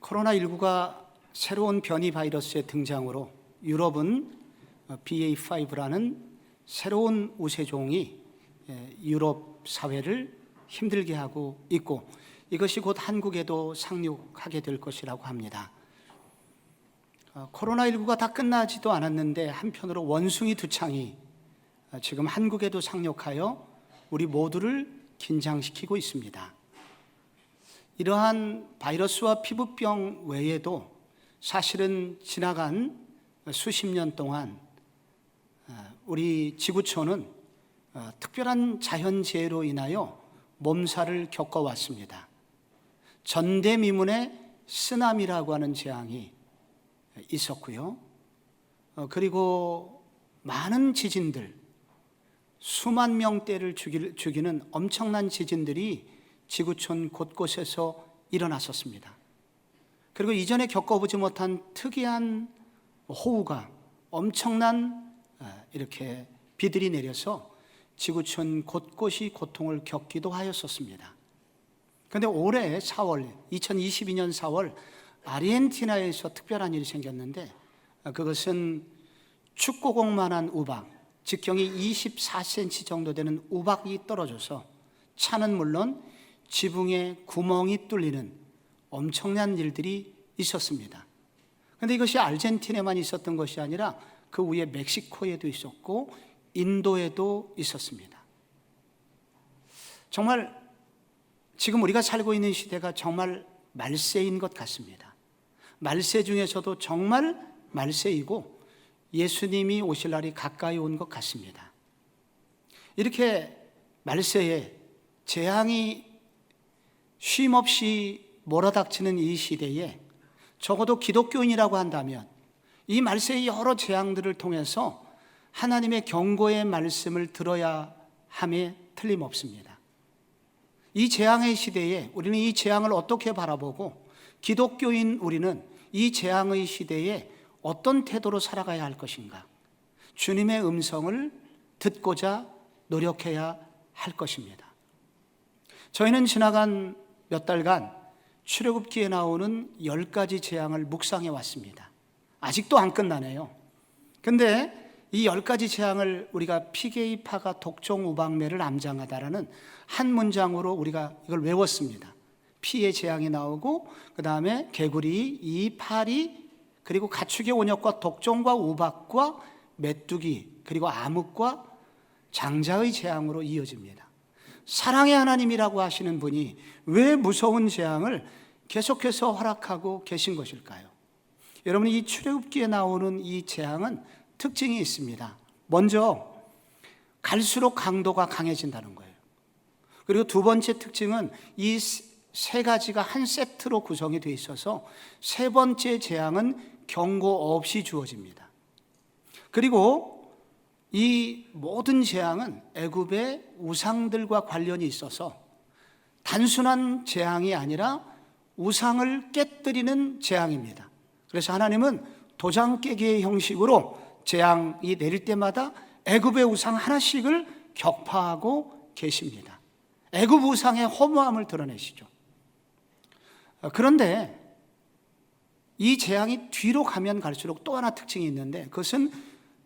코로나19가 새로운 변이 바이러스의 등장으로 유럽은 BA5라는 새로운 우세종이 유럽 사회를 힘들게 하고 있고, 이것이 곧 한국에도 상륙하게 될 것이라고 합니다. 코로나19가 다 끝나지도 않았는데 한편으로 원숭이 두 창이 지금 한국에도 상륙하여 우리 모두를 긴장시키고 있습니다. 이러한 바이러스와 피부병 외에도 사실은 지나간 수십 년 동안 우리 지구촌은 특별한 자연재해로 인하여 몸살을 겪어왔습니다. 전대미문의 쓰나미라고 하는 재앙이 있었고요. 그리고 많은 지진들, 수만 명대를 죽이는 엄청난 지진들이 지구촌 곳곳에서 일어났었습니다. 그리고 이전에 겪어보지 못한 특이한 호우가, 엄청난 이렇게 비들이 내려서 지구촌 곳곳이 고통을 겪기도 하였었습니다. 그런데 올해 4월, 2022년 4월 아르헨티나에서 특별한 일이 생겼는데, 그것은 축구공만한 우박, 직경이 24cm 정도 되는 우박이 떨어져서 차는 물론 지붕에 구멍이 뚫리는 엄청난 일들이 있었습니다. 그런데 이것이 아르헨티나에만 있었던 것이 아니라 그 위에 멕시코에도 있었고 인도에도 있었습니다. 정말 지금 우리가 살고 있는 시대가 정말 말세인 것 같습니다. 말세 중에서도 정말 말세이고 예수님이 오실 날이 가까이 온 것 같습니다. 이렇게 말세에 재앙이 쉼없이 몰아닥치는 이 시대에 적어도 기독교인이라고 한다면 이 말세의 여러 재앙들을 통해서 하나님의 경고의 말씀을 들어야 함에 틀림없습니다. 이 재앙의 시대에 우리는 이 재앙을 어떻게 바라보고, 기독교인 우리는 이 재앙의 시대에 어떤 태도로 살아가야 할 것인가, 주님의 음성을 듣고자 노력해야 할 것입니다. 저희는 지나간 몇 달간 출애굽기에 나오는 10가지 재앙을 묵상해 왔습니다. 아직도 안 끝나네요. 근데 이 10가지 재앙을 우리가 피게이파가 독종 우박매를 암장하다라는 한 문장으로 우리가 이걸 외웠습니다. 피의 재앙이 나오고, 그 다음에 개구리, 이 파리, 그리고 가축의 온역과 독종과 우박과 메뚜기, 그리고 암흑과 장자의 재앙으로 이어집니다. 사랑의 하나님이라고 하시는 분이 왜 무서운 재앙을 계속해서 허락하고 계신 것일까요? 여러분, 이 출애굽기에 나오는 이 재앙은 특징이 있습니다. 먼저 갈수록 강도가 강해진다는 거예요. 그리고 두 번째 특징은 이 세 가지가 한 세트로 구성이 되어 있어서 세 번째 재앙은 경고 없이 주어집니다. 그리고 이 모든 재앙은 애굽의 우상들과 관련이 있어서 단순한 재앙이 아니라 우상을 깨뜨리는 재앙입니다. 그래서 하나님은 도장 깨기의 형식으로 재앙이 내릴 때마다 애굽의 우상 하나씩을 격파하고 계십니다. 애굽 우상의 허무함을 드러내시죠. 그런데 이 재앙이 뒤로 가면 갈수록 또 하나 특징이 있는데, 그것은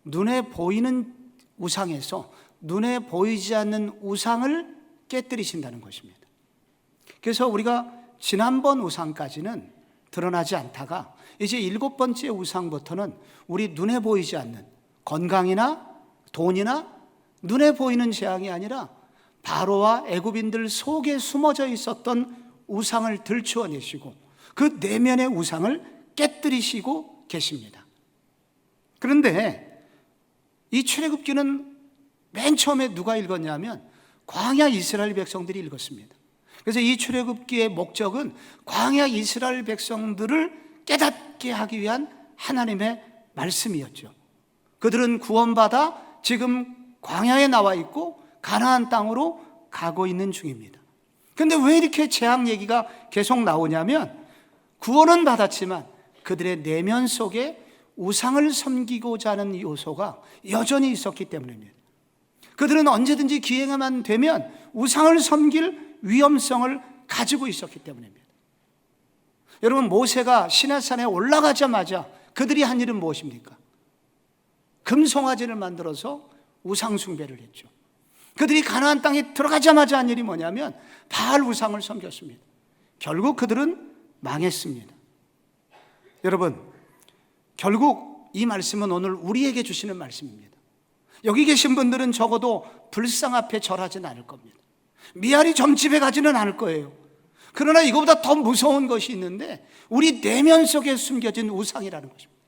눈에 보이는 우상에서 눈에 보이지 않는 우상을 깨뜨리신다는 것입니다. 그래서 우리가 지난번 우상까지는 드러나지 않다가 이제 7번째 우상부터는 우리 눈에 보이지 않는 건강이나 돈이나 눈에 보이는 재앙이 아니라 바로와 애굽인들 속에 숨어져 있었던 우상을 들추어내시고 그 내면의 우상을 깨뜨리시고 계십니다. 그런데 이 출애굽기는 맨 처음에 누가 읽었냐면 광야 이스라엘 백성들이 읽었습니다. 그래서 이 출애굽기의 목적은 광야 이스라엘 백성들을 깨닫게 하기 위한 하나님의 말씀이었죠. 그들은 구원받아 지금 광야에 나와 있고 가나안 땅으로 가고 있는 중입니다. 그런데 왜 이렇게 재앙 얘기가 계속 나오냐면, 구원은 받았지만 그들의 내면 속에 우상을 섬기고자 하는 요소가 여전히 있었기 때문입니다. 그들은 언제든지 기회만 되면 우상을 섬길 위험성을 가지고 있었기 때문입니다. 여러분, 모세가 시내산에 올라가자마자 그들이 한 일은 무엇입니까? 금송아지를 만들어서 우상 숭배를 했죠. 그들이 가나안 땅에 들어가자마자 한 일이 뭐냐면 바알 우상을 섬겼습니다. 결국 그들은 망했습니다. 여러분, 결국 이 말씀은 오늘 우리에게 주시는 말씀입니다. 여기 계신 분들은 적어도 불상 앞에 절하지는 않을 겁니다. 미아리 점집에 가지는 않을 거예요. 그러나 이거보다 더 무서운 것이 있는데 우리 내면 속에 숨겨진 우상이라는 것입니다.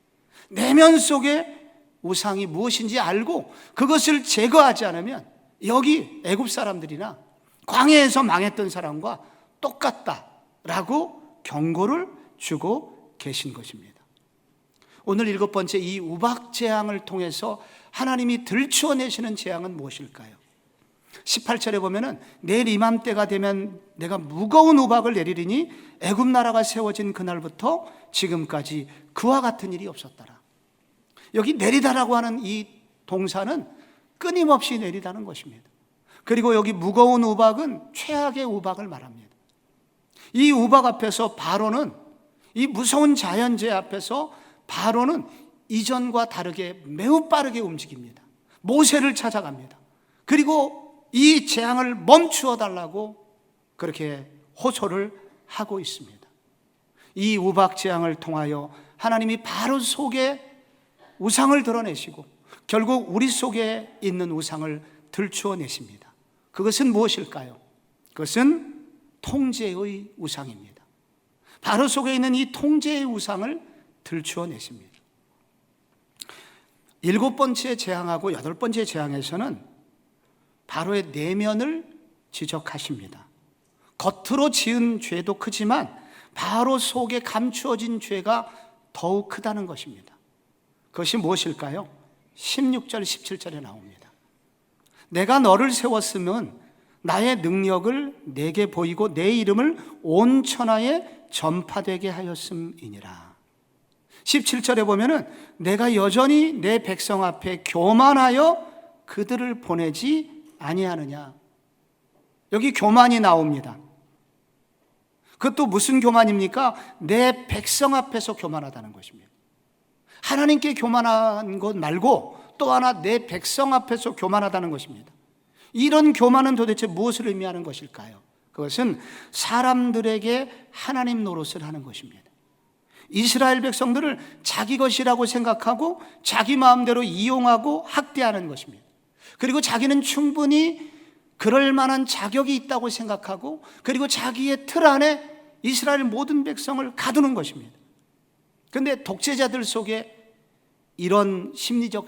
내면 속에 우상이 무엇인지 알고 그것을 제거하지 않으면 여기 애굽 사람들이나 광야에서 망했던 사람과 똑같다라고 경고를 주고 계신 것입니다. 오늘 7번째, 이 우박 재앙을 통해서 하나님이 들추어내시는 재앙은 무엇일까요? 18절에 보면은 내일 이맘때가 되면 내가 무거운 우박을 내리리니 애굽 나라가 세워진 그날부터 지금까지 그와 같은 일이 없었더라. 여기 내리다라고 하는 이 동사는 끊임없이 내리다는 것입니다. 그리고 여기 무거운 우박은 최악의 우박을 말합니다. 이 우박 앞에서 바로는, 이 무서운 자연재해 앞에서 바로는 이전과 다르게 매우 빠르게 움직입니다. 모세를 찾아갑니다. 그리고 이 재앙을 멈추어 달라고 그렇게 호소를 하고 있습니다. 이 우박 재앙을 통하여 하나님이 바로 속에 우상을 드러내시고 결국 우리 속에 있는 우상을 들추어내십니다. 그것은 무엇일까요? 그것은 통제의 우상입니다. 바로 속에 있는 이 통제의 우상을 들추어내십니다. 7번째 재앙하고 8번째 재앙에서는 바로의 내면을 지적하십니다. 겉으로 지은 죄도 크지만 바로 속에 감추어진 죄가 더욱 크다는 것입니다. 그것이 무엇일까요? 16절, 17절에 나옵니다. 내가 너를 세웠으면 나의 능력을 내게 보이고 내 이름을 온 천하에 전파되게 하였음이니라. 17절에 보면은 내가 여전히 내 백성 앞에 교만하여 그들을 보내지 아니하느냐. 여기 교만이 나옵니다. 그것도 무슨 교만입니까? 내 백성 앞에서 교만하다는 것입니다. 하나님께 교만한 것 말고 또 하나 내 백성 앞에서 교만하다는 것입니다. 이런 교만은 도대체 무엇을 의미하는 것일까요? 그것은 사람들에게 하나님 노릇을 하는 것입니다. 이스라엘 백성들을 자기 것이라고 생각하고 자기 마음대로 이용하고 학대하는 것입니다. 그리고 자기는 충분히 그럴 만한 자격이 있다고 생각하고 그리고 자기의 틀 안에 이스라엘 모든 백성을 가두는 것입니다. 그런데 독재자들 속에 이런 심리적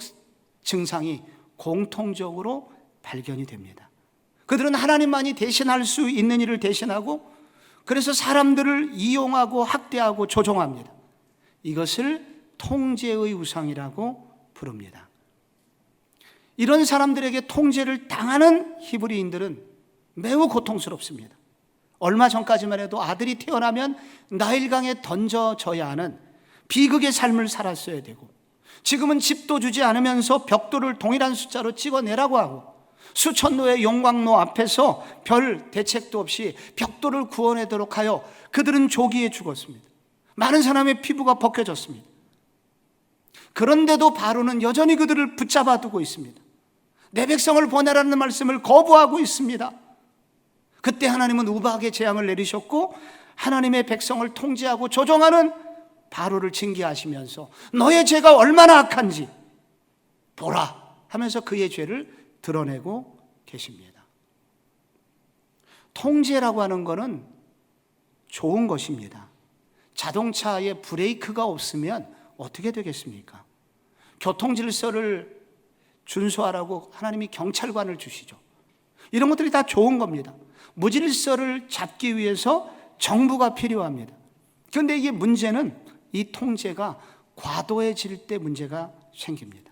증상이 공통적으로 발견이 됩니다. 그들은 하나님만이 대신할 수 있는 일을 대신하고 그래서 사람들을 이용하고 학대하고 조종합니다. 이것을 통제의 우상이라고 부릅니다. 이런 사람들에게 통제를 당하는 히브리인들은 매우 고통스럽습니다. 얼마 전까지만 해도 아들이 태어나면 나일강에 던져져야 하는 비극의 삶을 살았어야 되고 지금은 집도 주지 않으면서 벽돌을 동일한 숫자로 찍어내라고 하고 수천노의 용광로 앞에서 별 대책도 없이 벽돌을 구워내도록 하여 그들은 조기에 죽었습니다. 많은 사람의 피부가 벗겨졌습니다. 그런데도 바로는 여전히 그들을 붙잡아 두고 있습니다. 내 백성을 보내라는 말씀을 거부하고 있습니다. 그때 하나님은 우박의 재앙을 내리셨고 하나님의 백성을 통제하고 조종하는 바로를 징계하시면서 너의 죄가 얼마나 악한지 보라 하면서 그의 죄를 드러내고 계십니다. 통제라고 하는 것은 좋은 것입니다. 자동차에 브레이크가 없으면 어떻게 되겠습니까? 교통질서를 준수하라고 하나님이 경찰관을 주시죠. 이런 것들이 다 좋은 겁니다. 무질서를 잡기 위해서 정부가 필요합니다. 그런데 이게 문제는 이 통제가 과도해질 때 문제가 생깁니다.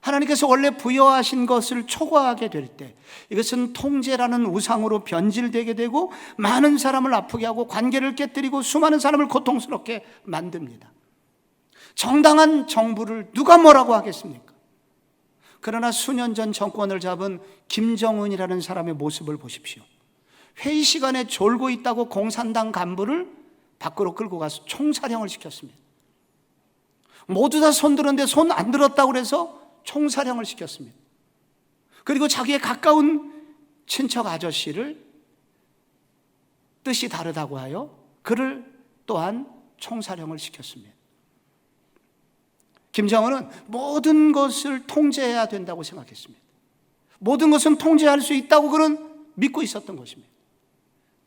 하나님께서 원래 부여하신 것을 초과하게 될 때 이것은 통제라는 우상으로 변질되게 되고 많은 사람을 아프게 하고 관계를 깨뜨리고 수많은 사람을 고통스럽게 만듭니다. 정당한 정부를 누가 뭐라고 하겠습니까? 그러나 수년 전 정권을 잡은 김정은이라는 사람의 모습을 보십시오. 회의 시간에 졸고 있다고 공산당 간부를 밖으로 끌고 가서 총사령을 시켰습니다. 모두 다 손 들었는데 손 안 들었다고 그래서 총사령을 시켰습니다. 그리고 자기의 가까운 친척 아저씨를 뜻이 다르다고 하여 그를 또한 총사령을 시켰습니다. 김정은은 모든 것을 통제해야 된다고 생각했습니다. 모든 것은 통제할 수 있다고 그는 믿고 있었던 것입니다.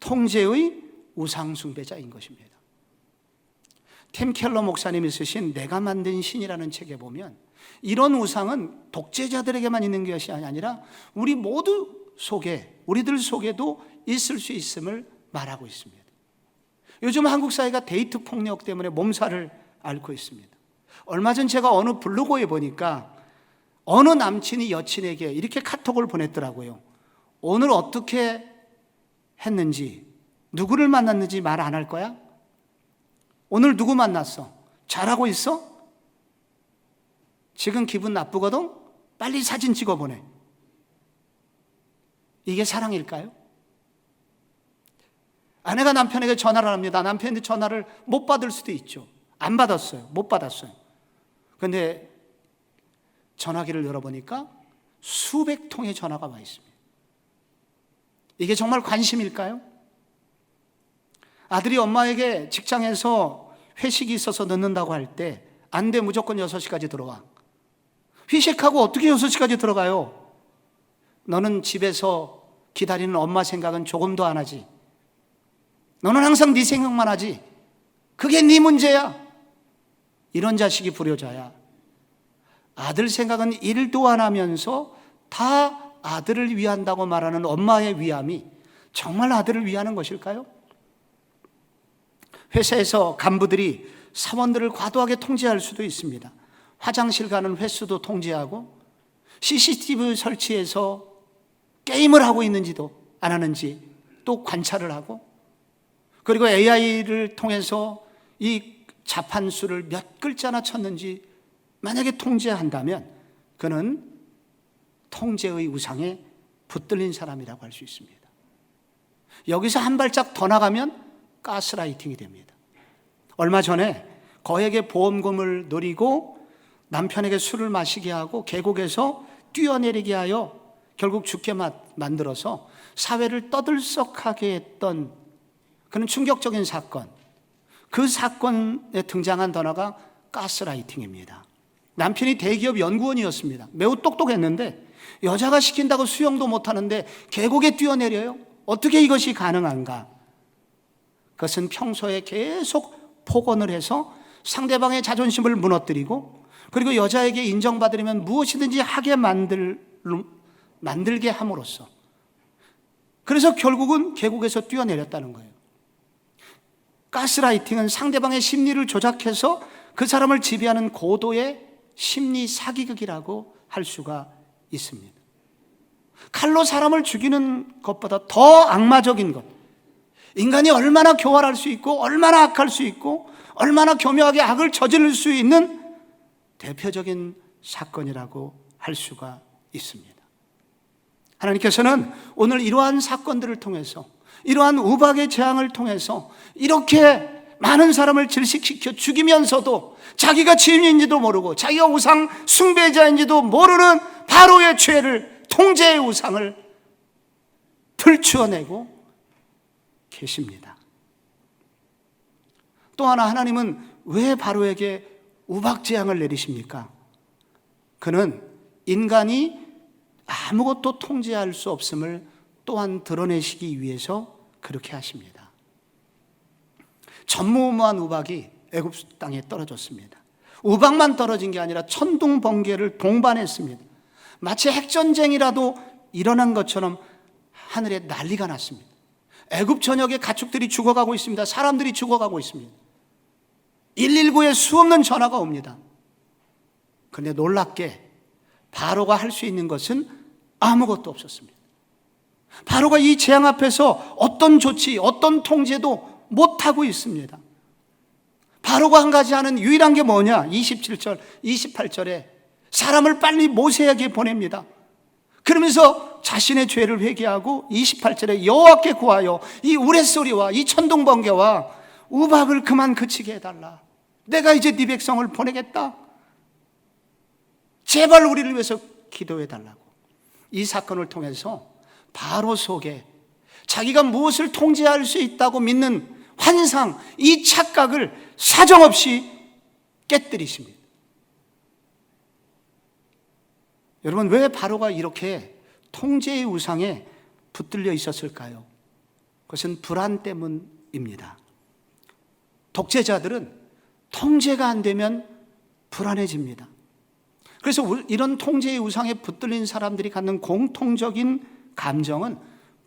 통제의 우상숭배자인 것입니다. 팀 켈러 목사님이 쓰신 내가 만든 신이라는 책에 보면 이런 우상은 독재자들에게만 있는 것이 아니라 우리 모두 속에, 우리들 속에도 있을 수 있음을 말하고 있습니다. 요즘 한국 사회가 데이트 폭력 때문에 몸살을 앓고 있습니다. 얼마 전 제가 어느 블로그에 보니까 어느 남친이 여친에게 이렇게 카톡을 보냈더라고요. 오늘 어떻게 했는지, 누구를 만났는지 말 안 할 거야? 오늘 누구 만났어? 잘하고 있어? 지금 기분 나쁘거든? 빨리 사진 찍어 보내. 이게 사랑일까요? 아내가 남편에게 전화를 합니다. 남편이 전화를 못 받을 수도 있죠. 안 받았어요. 못 받았어요. 그런데 전화기를 열어보니까 수백 통의 전화가 와 있습니다. 이게 정말 관심일까요? 아들이 엄마에게 직장에서 회식이 있어서 늦는다고 할 때 안 돼, 무조건 6시까지 들어와. 회식하고 어떻게 6시까지 들어가요? 너는 집에서 기다리는 엄마 생각은 조금도 안 하지. 너는 항상 네 생각만 하지. 그게 네 문제야. 이런 자식이 불효자야. 아들 생각은 1도 안 하면서 다 아들을 위한다고 말하는 엄마의 위함이 정말 아들을 위하는 것일까요? 회사에서 간부들이 사원들을 과도하게 통제할 수도 있습니다. 화장실 가는 횟수도 통제하고 CCTV 설치해서 게임을 하고 있는지도 안 하는지 또 관찰을 하고, 그리고 AI를 통해서 이 자판수를 몇 글자나 쳤는지 만약에 통제한다면 그는 통제의 우상에 붙들린 사람이라고 할 수 있습니다. 여기서 한 발짝 더 나가면 가스라이팅이 됩니다. 얼마 전에 거액의 보험금을 노리고 남편에게 술을 마시게 하고 계곡에서 뛰어내리게 하여 결국 죽게 만들어서 사회를 떠들썩하게 했던 그런 충격적인 사건, 그 사건에 등장한 단어가 가스라이팅입니다. 남편이 대기업 연구원이었습니다. 매우 똑똑했는데 여자가 시킨다고 수영도 못하는데 계곡에 뛰어내려요? 어떻게 이것이 가능한가? 그것은 평소에 계속 폭언을 해서 상대방의 자존심을 무너뜨리고, 그리고 여자에게 인정받으려면 무엇이든지 하게 만들게 함으로써, 그래서 결국은 계곡에서 뛰어내렸다는 거예요. 가스라이팅은 상대방의 심리를 조작해서 그 사람을 지배하는 고도의 심리 사기극이라고 할 수가 있습니다. 칼로 사람을 죽이는 것보다 더 악마적인 것, 인간이 얼마나 교활할 수 있고 얼마나 악할 수 있고 얼마나 교묘하게 악을 저지를 수 있는 대표적인 사건이라고 할 수가 있습니다. 하나님께서는 오늘 이러한 사건들을 통해서, 이러한 우박의 재앙을 통해서 이렇게 많은 사람을 질식시켜 죽이면서도 자기가 죄인인지도 모르고 자기가 우상 숭배자인지도 모르는 바로의 죄를, 통제의 우상을 들추어내고 계십니다. 또 하나, 하나님은 왜 바로에게 우박재앙을 내리십니까? 그는 인간이 아무것도 통제할 수 없음을 또한 드러내시기 위해서 그렇게 하십니다. 전무후무한 우박이 애굽 땅에 떨어졌습니다. 우박만 떨어진 게 아니라 천둥 번개를 동반했습니다. 마치 핵전쟁이라도 일어난 것처럼 하늘에 난리가 났습니다. 애굽 전역에 가축들이 죽어가고 있습니다. 사람들이 죽어가고 있습니다. 119에 수없는 전화가 옵니다. 그런데 놀랍게 바로가 할 수 있는 것은 아무것도 없었습니다. 바로가 이 재앙 앞에서 어떤 조치, 어떤 통제도 못하고 있습니다. 바로가 한 가지 하는 유일한 게 뭐냐? 27절, 28절에 사람을 빨리 모세에게 보냅니다. 그러면서 자신의 죄를 회개하고 28절에 여호와께 구하여 이 우레소리와 이 천둥번개와 우박을 그만 그치게 해달라. 내가 이제 네 백성을 보내겠다. 제발 우리를 위해서 기도해달라고. 이 사건을 통해서 바로 속에 자기가 무엇을 통제할 수 있다고 믿는 환상, 이 착각을 사정없이 깨뜨리십니다. 여러분, 왜 바로가 이렇게 통제의 우상에 붙들려 있었을까요? 그것은 불안 때문입니다. 독재자들은 통제가 안 되면 불안해집니다. 그래서 이런 통제의 우상에 붙들린 사람들이 갖는 공통적인 감정은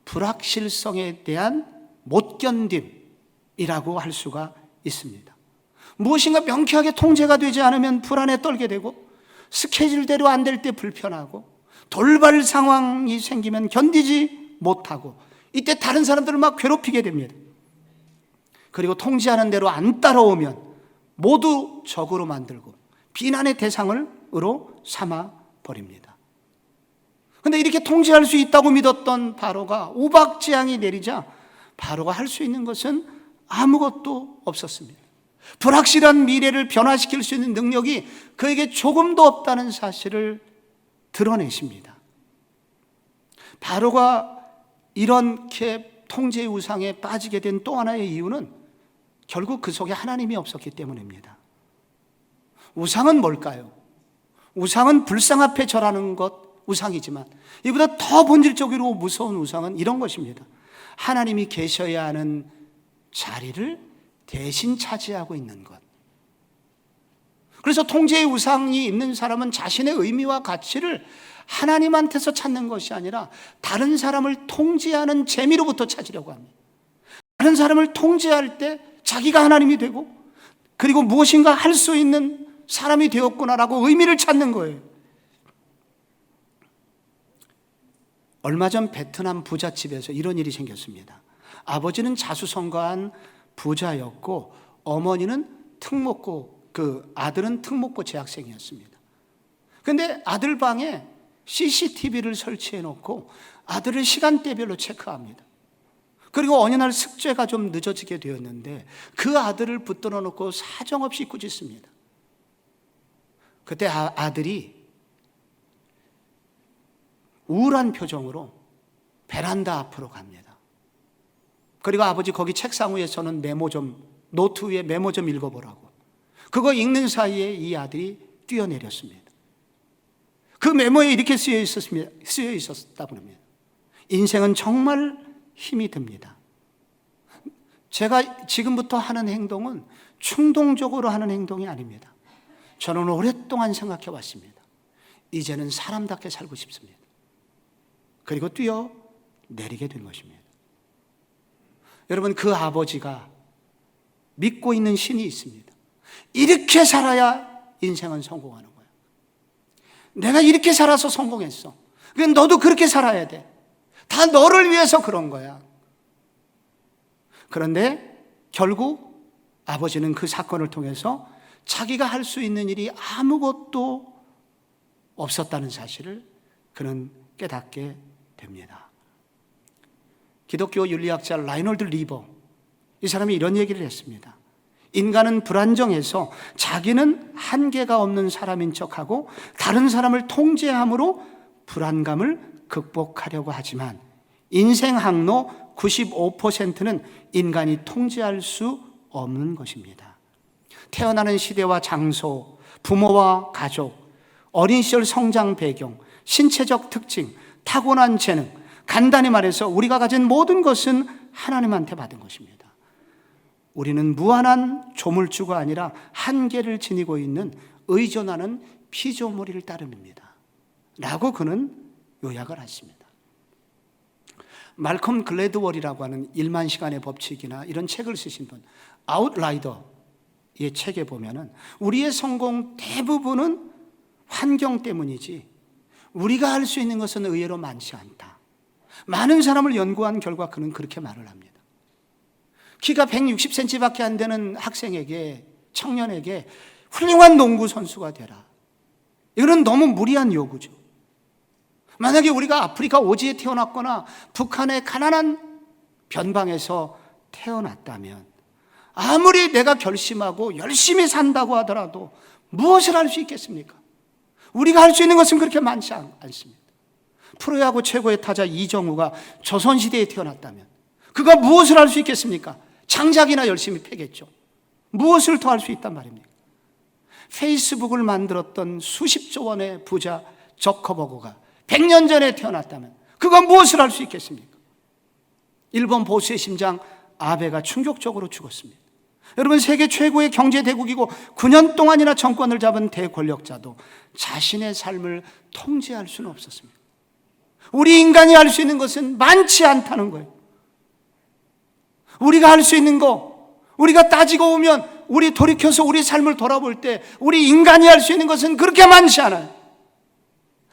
불확실성에 대한 못견딤이라고 할 수가 있습니다. 무엇인가 명쾌하게 통제가 되지 않으면 불안에 떨게 되고, 스케줄대로 안 될 때 불편하고, 돌발 상황이 생기면 견디지 못하고, 이때 다른 사람들을 막 괴롭히게 됩니다. 그리고 통제하는 대로 안 따라오면 모두 적으로 만들고 비난의 대상으로 삼아 버립니다. 그런데 이렇게 통제할 수 있다고 믿었던 바로가 우박재앙이 내리자 바로가 할 수 있는 것은 아무것도 없었습니다. 불확실한 미래를 변화시킬 수 있는 능력이 그에게 조금도 없다는 사실을 드러내십니다. 바로가 이렇게 통제의 우상에 빠지게 된 또 하나의 이유는 결국 그 속에 하나님이 없었기 때문입니다. 우상은 뭘까요? 우상은 불상 앞에 절하는 것, 우상이지만 이보다 더 본질적으로 무서운 우상은 이런 것입니다. 하나님이 계셔야 하는 자리를 대신 차지하고 있는 것. 그래서 통제의 우상이 있는 사람은 자신의 의미와 가치를 하나님한테서 찾는 것이 아니라 다른 사람을 통제하는 재미로부터 찾으려고 합니다. 다른 사람을 통제할 때 자기가 하나님이 되고, 그리고 무엇인가 할 수 있는 사람이 되었구나라고 의미를 찾는 거예요. 얼마 전 베트남 부잣집에서 이런 일이 생겼습니다. 아버지는 자수성가한 부자였고 어머니는 특목고, 아들은 특목고 재학생이었습니다. 그런데 아들 방에 CCTV를 설치해 놓고 아들을 시간대별로 체크합니다. 그리고 어느 날 숙제가 좀 늦어지게 되었는데 그 아들을 붙들어 놓고 사정없이 꾸짖습니다. 그때 아들이 우울한 표정으로 베란다 앞으로 갑니다. 그리고 아버지 거기 책상 위에 서는 노트 위에 메모 좀 읽어보라고. 그거 읽는 사이에 이 아들이 뛰어내렸습니다. 그 메모에 이렇게 쓰여 있었다고 합니다. 인생은 정말 힘이 듭니다. 제가 지금부터 하는 행동은 충동적으로 하는 행동이 아닙니다. 저는 오랫동안 생각해 왔습니다. 이제는 사람답게 살고 싶습니다. 그리고 뛰어내리게 된 것입니다. 여러분, 그 아버지가 믿고 있는 신이 있습니다. 이렇게 살아야 인생은 성공하는 거예요. 내가 이렇게 살아서 성공했어. 그러니까 너도 그렇게 살아야 돼. 다 너를 위해서 그런 거야. 그런데 결국 아버지는 그 사건을 통해서 자기가 할 수 있는 일이 아무것도 없었다는 사실을 그는 깨닫게 됩니다. 기독교 윤리학자 라이놀드 리버, 이 사람이 이런 얘기를 했습니다. 인간은 불안정해서 자기는 한계가 없는 사람인 척하고 다른 사람을 통제함으로 불안감을 극복하려고 하지만 인생 항로 95%는 인간이 통제할 수 없는 것입니다. 태어나는 시대와 장소, 부모와 가족, 어린 시절 성장 배경, 신체적 특징, 타고난 재능, 간단히 말해서 우리가 가진 모든 것은 하나님한테 받은 것입니다. 우리는 무한한 조물주가 아니라 한계를 지니고 있는 의존하는 피조물일 따름입니다. 라고 그는 요약을 했습니다. 말컴 글래드월이라고 하는 1만 시간의 법칙이나 이런 책을 쓰신 분, 아웃라이더의 책에 보면은 우리의 성공 대부분은 환경 때문이지 우리가 할 수 있는 것은 의외로 많지 않다. 많은 사람을 연구한 결과 그는 그렇게 말을 합니다. 키가 160cm밖에 안 되는 학생에게, 청년에게 훌륭한 농구 선수가 되라. 이거는 너무 무리한 요구죠. 만약에 우리가 아프리카 오지에 태어났거나 북한의 가난한 변방에서 태어났다면 아무리 내가 결심하고 열심히 산다고 하더라도 무엇을 할 수 있겠습니까? 우리가 할 수 있는 것은 그렇게 많지 않습니다. 프로야구 최고의 타자 이정우가 조선시대에 태어났다면 그가 무엇을 할 수 있겠습니까? 장작이나 열심히 패겠죠. 무엇을 더 할 수 있단 말입니까? 페이스북을 만들었던 수십조 원의 부자 저커버그가 100년 전에 태어났다면 그가 무엇을 할 수 있겠습니까? 일본 보수의 심장 아베가 충격적으로 죽었습니다. 여러분, 세계 최고의 경제대국이고 9년 동안이나 정권을 잡은 대권력자도 자신의 삶을 통제할 수는 없었습니다. 우리 인간이 할 수 있는 것은 많지 않다는 거예요. 우리가 할 수 있는 거, 우리가 따지고 오면 우리 돌이켜서 우리 삶을 돌아볼 때 우리 인간이 할 수 있는 것은 그렇게 많지 않아요.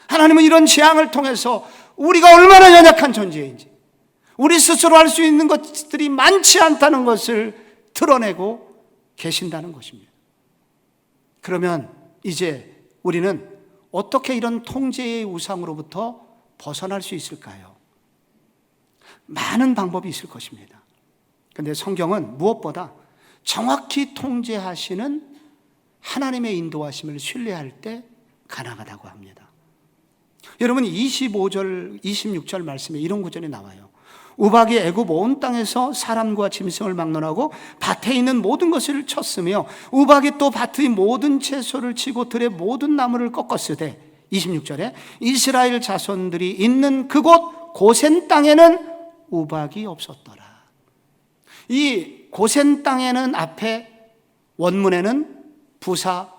하나님은 이런 재앙을 통해서 우리가 얼마나 연약한 존재인지, 우리 스스로 할 수 있는 것들이 많지 않다는 것을 드러내고 계신다는 것입니다. 그러면 이제 우리는 어떻게 이런 통제의 우상으로부터 벗어날 수 있을까요? 많은 방법이 있을 것입니다. 그런데 성경은 무엇보다 정확히 통제하시는 하나님의 인도하심을 신뢰할 때 가능하다고 합니다. 여러분, 25절, 26절 말씀에 이런 구절이 나와요. 우박이 애굽 온 땅에서 사람과 짐승을 막론하고 밭에 있는 모든 것을 쳤으며 우박이 또 밭의 모든 채소를 치고 들의 모든 나무를 꺾었으되, 26절에 이스라엘 자손들이 있는 그곳 고센 땅에는 우박이 없었더라. 이 고센 땅에는 앞에 원문에는 부사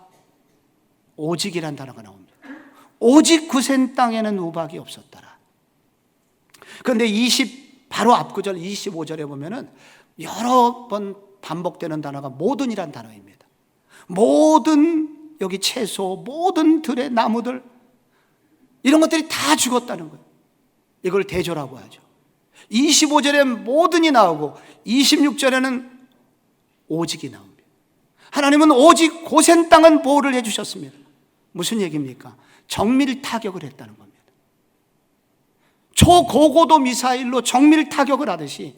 오직이란 단어가 나옵니다. 오직 고센 땅에는 우박이 없었더라. 그런데 바로 앞구절 25절에 보면은 여러 번 반복되는 단어가 모든이란 단어입니다. 모든, 여기 채소, 모든 들의 나무들, 이런 것들이 다 죽었다는 거예요. 이걸 대조라고 하죠. 25절에 모든이 나오고 26절에는 오직이 나옵니다. 하나님은 오직 고센 땅은 보호를 해주셨습니다. 무슨 얘기입니까? 정밀 타격을 했다는 겁니다. 초고고도 미사일로 정밀 타격을 하듯이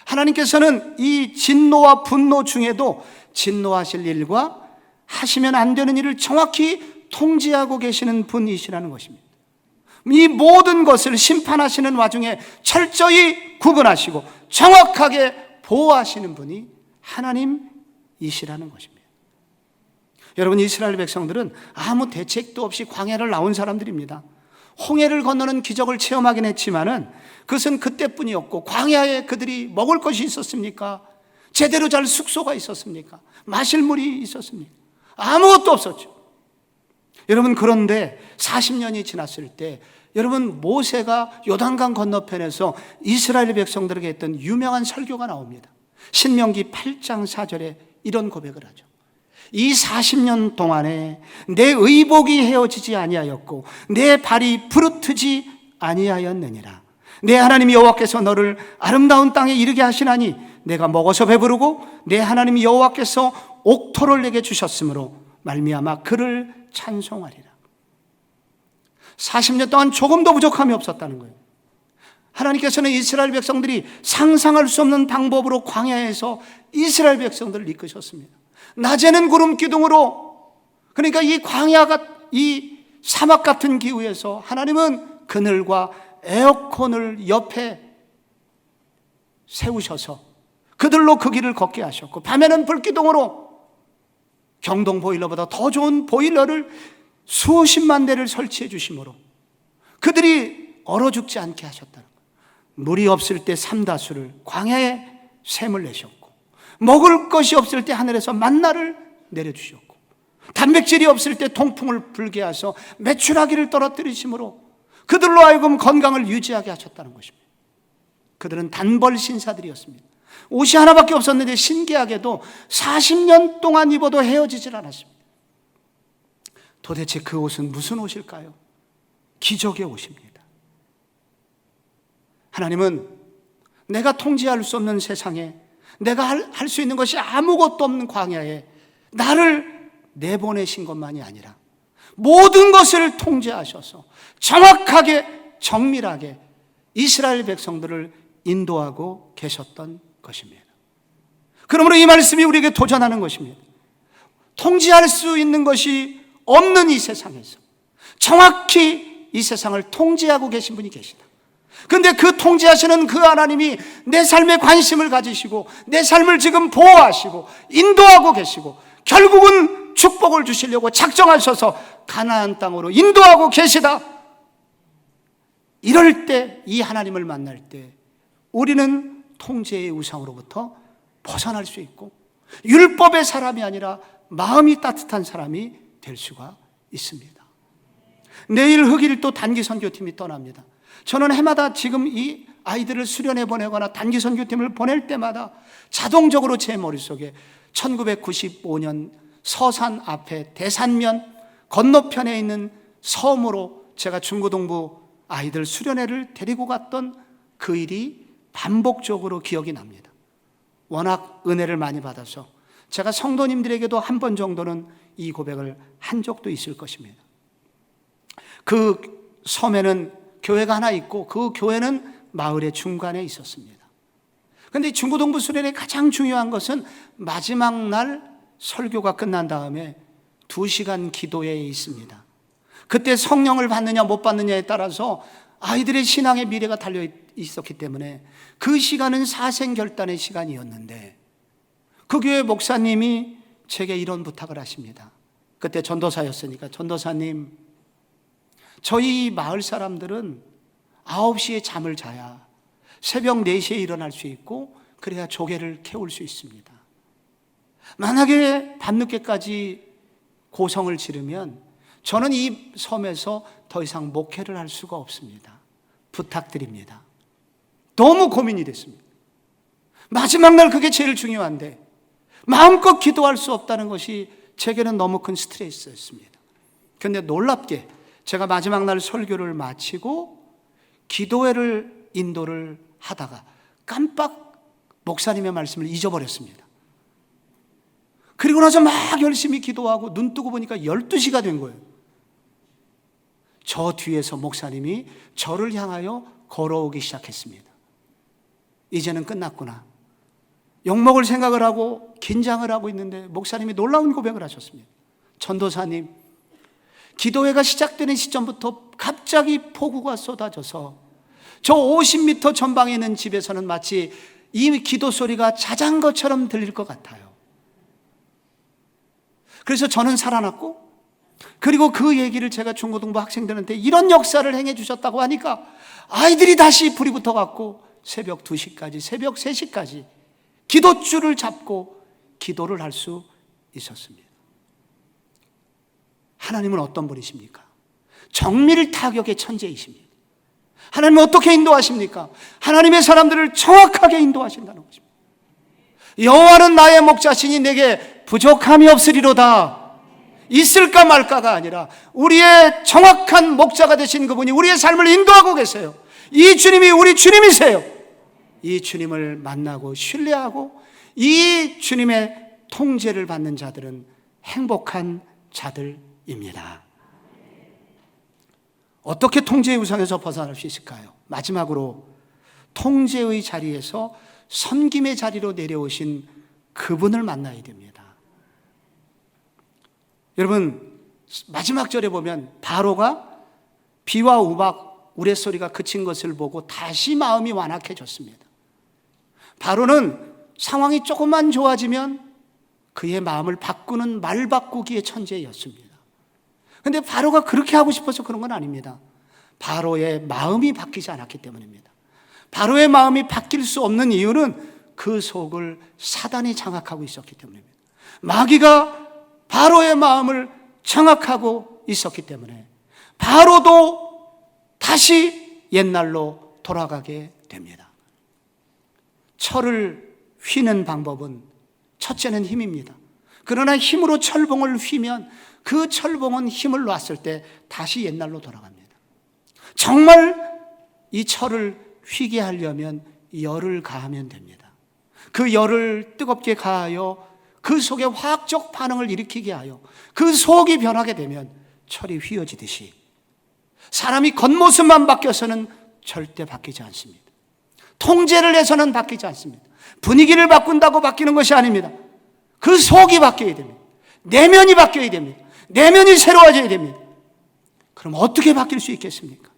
하나님께서는 이 진노와 분노 중에도 진노하실 일과 하시면 안 되는 일을 정확히 통제하고 계시는 분이시라는 것입니다. 이 모든 것을 심판하시는 와중에 철저히 구분하시고 정확하게 보호하시는 분이 하나님이시라는 것입니다. 여러분, 이스라엘 백성들은 아무 대책도 없이 광야를 나온 사람들입니다. 홍해를 건너는 기적을 체험하긴 했지만은 그것은 그때뿐이었고, 광야에 그들이 먹을 것이 있었습니까? 제대로 잘 숙소가 있었습니까? 마실 물이 있었습니까? 아무것도 없었죠. 여러분, 그런데 40년이 지났을 때 여러분, 모세가 요단강 건너편에서 이스라엘 백성들에게 했던 유명한 설교가 나옵니다. 신명기 8장 4절에 이런 고백을 하죠. 이 40년 동안에 내 의복이 헤어지지 아니하였고 내 발이 부르트지 아니하였느니라. 내 하나님 여호와께서 너를 아름다운 땅에 이르게 하시나니 내가 먹어서 배부르고 내 하나님 여호와께서 옥토를 내게 주셨으므로 말미암아 그를 찬송하리라. 40년 동안 조금도 부족함이 없었다는 거예요. 하나님께서는 이스라엘 백성들이 상상할 수 없는 방법으로 광야에서 이스라엘 백성들을 이끄셨습니다. 낮에는 구름 기둥으로, 그러니까 이 광야가, 이 사막 같은 기후에서 하나님은 그늘과 에어컨을 옆에 세우셔서 그들로 그 길을 걷게 하셨고, 밤에는 불기둥으로 경동 보일러보다 더 좋은 보일러를 수십만 대를 설치해 주심으로 그들이 얼어 죽지 않게 하셨다는 거예요. 물이 없을 때 삼다수를 광야에 샘을 내셨고, 먹을 것이 없을 때 하늘에서 만나를 내려주셨고, 단백질이 없을 때 통풍을 불게 하셔서 메추라기를 떨어뜨리심으로 그들로 하여금 건강을 유지하게 하셨다는 것입니다. 그들은 단벌 신사들이었습니다. 옷이 하나밖에 없었는데 신기하게도 40년 동안 입어도 헤어지질 않았습니다. 도대체 그 옷은 무슨 옷일까요? 기적의 옷입니다. 하나님은 내가 통제할 수 없는 세상에, 내가 할 수 있는 것이 아무것도 없는 광야에 나를 내보내신 것만이 아니라 모든 것을 통제하셔서 정확하게, 정밀하게 이스라엘 백성들을 인도하고 계셨던 것입니다. 그러므로 이 말씀이 우리에게 도전하는 것입니다. 통제할 수 있는 것이 없는 이 세상에서 정확히 이 세상을 통제하고 계신 분이 계시다. 그런데 그 통제하시는 그 하나님이 내 삶에 관심을 가지시고 내 삶을 지금 보호하시고 인도하고 계시고 결국은 축복을 주시려고 작정하셔서 가나안 땅으로 인도하고 계시다. 이럴 때, 이 하나님을 만날 때 우리는 통제의 우상으로부터 벗어날 수 있고 율법의 사람이 아니라 마음이 따뜻한 사람이 될 수가 있습니다. 내일 흑일도 단기 선교팀이 떠납니다. 저는 해마다 지금 이 아이들을 수련회 보내거나 단기 선교팀을 보낼 때마다 자동적으로 제 머릿속에 1995년 서산 앞에 대산면 건너편에 있는 섬으로 제가 중고등부 아이들 수련회를 데리고 갔던 그 일이 반복적으로 기억이 납니다. 워낙 은혜를 많이 받아서 제가 성도님들에게도 한 번 정도는 이 고백을 한 적도 있을 것입니다. 그 섬에는 교회가 하나 있고 그 교회는 마을의 중간에 있었습니다. 그런데 중고등부 수련의 가장 중요한 것은 마지막 날 설교가 끝난 다음에 2시간 기도회에 있습니다. 그때 성령을 받느냐 못 받느냐에 따라서 아이들의 신앙의 미래가 달려 있었기 때문에 그 시간은 사생결단의 시간이었는데 그 교회 목사님이 제게 이런 부탁을 하십니다. 그때 전도사였으니까, 전도사님, 저희 마을 사람들은 9시에 잠을 자야 새벽 4시에 일어날 수 있고 그래야 조개를 캐올 수 있습니다. 만약에 밤늦게까지 고성을 지르면 저는 이 섬에서 더 이상 목회를 할 수가 없습니다. 부탁드립니다. 너무 고민이 됐습니다. 마지막 날 그게 제일 중요한데 마음껏 기도할 수 없다는 것이 제게는 너무 큰 스트레스였습니다. 그런데 놀랍게 제가 마지막 날 설교를 마치고 기도회를 인도를 하다가 깜빡 목사님의 말씀을 잊어버렸습니다. 그리고 나서 막 열심히 기도하고 눈 뜨고 보니까 12시가 된 거예요. 저 뒤에서 목사님이 저를 향하여 걸어오기 시작했습니다. 이제는 끝났구나. 욕먹을 생각을 하고 긴장을 하고 있는데 목사님이 놀라운 고백을 하셨습니다. 전도사님, 기도회가 시작되는 시점부터 갑자기 폭우가 쏟아져서 저 50m 전방에 있는 집에서는 마치 이 기도 소리가 자장거처럼 들릴 것 같아요. 그래서 저는 살아났고, 그리고 그 얘기를 제가 중고등부 학생들한테 이런 역사를 행해 주셨다고 하니까 아이들이 다시 불이 붙어갖고 새벽 2시까지, 새벽 3시까지 기도줄을 잡고 기도를 할 수 있었습니다. 하나님은 어떤 분이십니까? 정밀 타격의 천재이십니다. 하나님은 어떻게 인도하십니까? 하나님의 사람들을 정확하게 인도하신다는 것입니다. 여호와는 나의 목자시니 내게 부족함이 없으리로다. 있을까 말까가 아니라 우리의 정확한 목자가 되신 그분이 우리의 삶을 인도하고 계세요. 이 주님이 우리 주님이세요. 이 주님을 만나고 신뢰하고 이 주님의 통제를 받는 자들은 행복한 자들입니다. 어떻게 통제의 우상에서 벗어날 수 있을까요? 마지막으로 통제의 자리에서 섬김의 자리로 내려오신 그분을 만나야 됩니다. 여러분, 마지막 절에 보면 바로가 비와 우박, 우레소리가 그친 것을 보고 다시 마음이 완악해졌습니다. 바로는 상황이 조금만 좋아지면 그의 마음을 바꾸는 말 바꾸기의 천재였습니다. 그런데 바로가 그렇게 하고 싶어서 그런 건 아닙니다. 바로의 마음이 바뀌지 않았기 때문입니다. 바로의 마음이 바뀔 수 없는 이유는 그 속을 사단이 장악하고 있었기 때문입니다. 마귀가 바로의 마음을 장악하고 있었기 때문에 바로도 다시 옛날로 돌아가게 됩니다. 철을 휘는 방법은 첫째는 힘입니다. 그러나 힘으로 철봉을 휘면 그 철봉은 힘을 놨을 때 다시 옛날로 돌아갑니다. 정말 이 철을 휘게 하려면 열을 가하면 됩니다. 그 열을 뜨겁게 가하여 그 속에 화학적 반응을 일으키게 하여 그 속이 변하게 되면 철이 휘어지듯이 사람이 겉모습만 바뀌어서는 절대 바뀌지 않습니다. 통제를 해서는 바뀌지 않습니다. 분위기를 바꾼다고 바뀌는 것이 아닙니다. 그 속이 바뀌어야 됩니다. 내면이 바뀌어야 됩니다. 내면이 새로워져야 됩니다. 그럼 어떻게 바뀔 수 있겠습니까?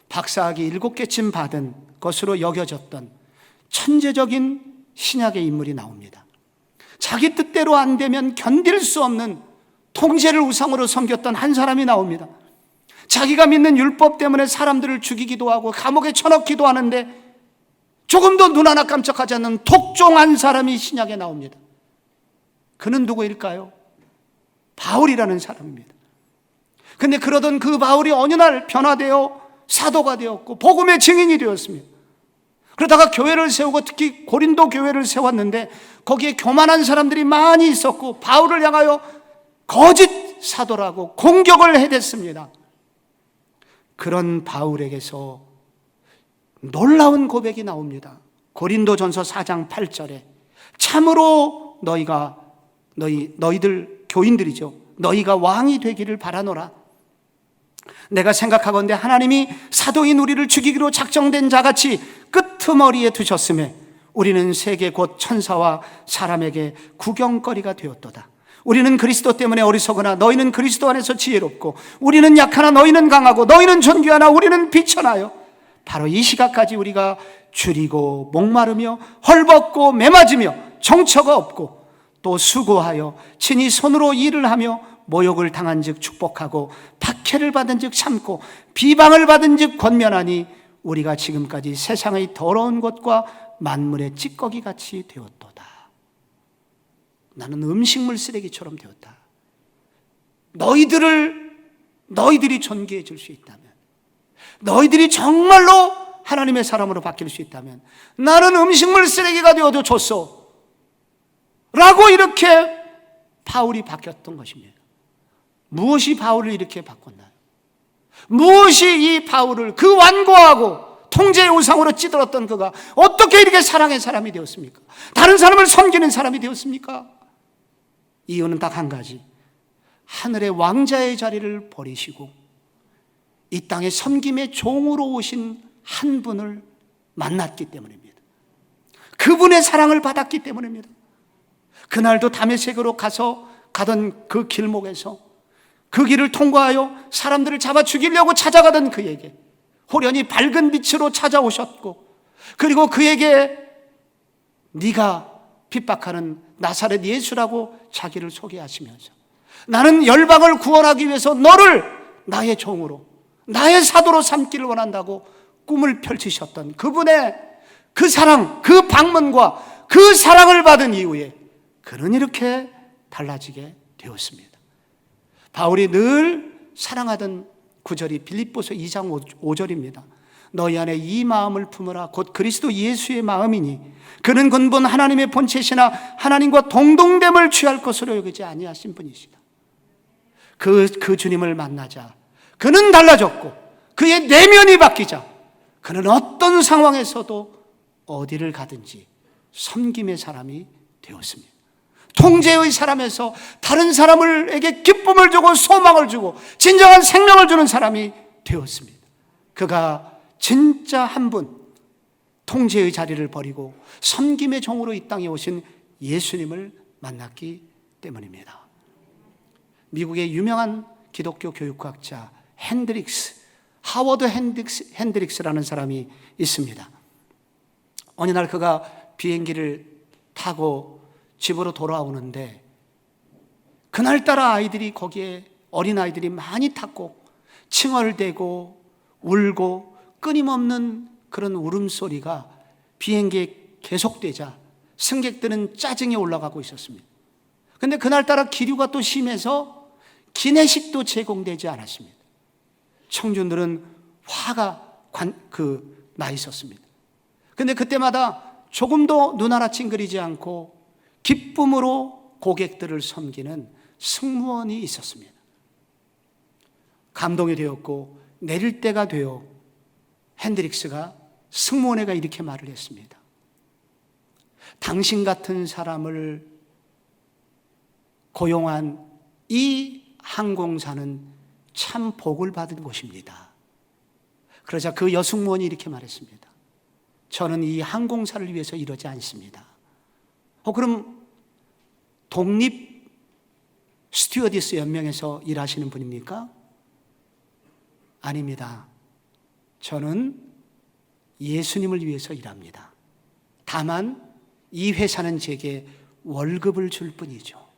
박사학위 7개쯤 받은 것으로 여겨졌던 천재적인 신약의 인물이 나옵니다. 자기 뜻대로 안 되면 견딜 수 없는 통제를 우상으로 섬겼던 한 사람이 나옵니다. 자기가 믿는 율법 때문에 사람들을 죽이기도 하고 감옥에 쳐넣기도 하는데 조금도 눈 하나 깜짝하지 않는 독종한 사람이 신약에 나옵니다. 그는 누구일까요? 바울이라는 사람입니다. 근데 그러던 그 바울이 어느 날 변화되어 사도가 되었고 복음의 증인이 되었습니다. 그러다가 교회를 세우고 특히 고린도 교회를 세웠는데 거기에 교만한 사람들이 많이 있었고 바울을 향하여 거짓 사도라고 공격을 해댔습니다. 그런 바울에게서 놀라운 고백이 나옵니다. 고린도전서 4장 8절에 참으로 너희들 교인들이죠. 너희가 왕이 되기를 바라노라. 내가 생각하건대 하나님이 사도인 우리를 죽이기로 작정된 자같이 끄트머리에 두셨음에 우리는 세계 곧 천사와 사람에게 구경거리가 되었도다. 우리는 그리스도 때문에 어리석으나 너희는 그리스도 안에서 지혜롭고 우리는 약하나 너희는 강하고 너희는 존귀하나 우리는 비천하여 바로 이 시각까지 우리가 줄이고 목마르며 헐벗고 매맞으며 정처가 없고 또 수고하여 친히 손으로 일을 하며 모욕을 당한 즉 축복하고 박해를 받은 즉 참고 비방을 받은 즉 권면하니 우리가 지금까지 세상의 더러운 것과 만물의 찌꺼기 같이 되었도다. 나는 음식물 쓰레기처럼 되었다. 너희들이 존귀해 줄 수 있다면, 너희들이 정말로 하나님의 사람으로 바뀔 수 있다면 나는 음식물 쓰레기가 되어도 좋소 라고 이렇게 바울이 바뀌었던 것입니다. 무엇이 바울을 이렇게 바꿨나요? 무엇이 이 바울을 그 완고하고 통제의 우상으로 찌들었던 그가 어떻게 이렇게 사랑의 사람이 되었습니까? 다른 사람을 섬기는 사람이 되었습니까? 이유는 딱 한 가지. 하늘의 왕자의 자리를 버리시고 이 땅의 섬김의 종으로 오신 한 분을 만났기 때문입니다. 그분의 사랑을 받았기 때문입니다. 그날도 다메섹으로 가던 그 길목에서 그 길을 통과하여 사람들을 잡아 죽이려고 찾아가던 그에게 호련히 밝은 빛으로 찾아오셨고 그리고 그에게 네가 핍박하는 나사렛 예수라고 자기를 소개하시면서 나는 열방을 구원하기 위해서 너를 나의 종으로 나의 사도로 삼기를 원한다고 꿈을 펼치셨던 그분의 그 사랑, 그 방문과 그 사랑을 받은 이후에 그는 이렇게 달라지게 되었습니다. 바울이 늘 사랑하던 구절이 빌립보서 2장 5절입니다. 너희 안에 이 마음을 품으라 곧 그리스도 예수의 마음이니 그는 근본 하나님의 본체시나 하나님과 동등됨을 취할 것으로 여기지 아니하신 분이시다. 그 주님을 만나자 그는 달라졌고 그의 내면이 바뀌자 그는 어떤 상황에서도 어디를 가든지 섬김의 사람이 되었습니다. 통제의 사람에서 다른 사람에게 기쁨을 주고 소망을 주고 진정한 생명을 주는 사람이 되었습니다. 그가 진짜 한 분, 통제의 자리를 버리고 섬김의 종으로 이 땅에 오신 예수님을 만났기 때문입니다. 미국의 유명한 기독교 교육학자 하워드 핸드릭스라는 사람이 있습니다. 어느 날 그가 비행기를 타고 집으로 돌아오는데 그날따라 아이들이 거기에 어린아이들이 많이 탔고 칭얼대고 울고 끊임없는 그런 울음소리가 비행기에 계속되자 승객들은 짜증이 올라가고 있었습니다. 그런데 그날따라 기류가 또 심해서 기내식도 제공되지 않았습니다. 청중들은 화가 나 있었습니다. 그런데 그때마다 조금도 눈 하나 찡그리지 않고 기쁨으로 고객들을 섬기는 승무원이 있었습니다. 감동이 되었고 내릴 때가 되어 핸드릭스가 승무원에게 이렇게 말을 했습니다. 당신 같은 사람을 고용한 이 항공사는 참 복을 받은 곳입니다. 그러자 그 여승무원이 이렇게 말했습니다. 저는 이 항공사를 위해서 이러지 않습니다. 그럼 독립 스튜어디스 연맹에서 일하시는 분입니까? 아닙니다. 저는 예수님을 위해서 일합니다. 다만 이 회사는 제게 월급을 줄 뿐이죠.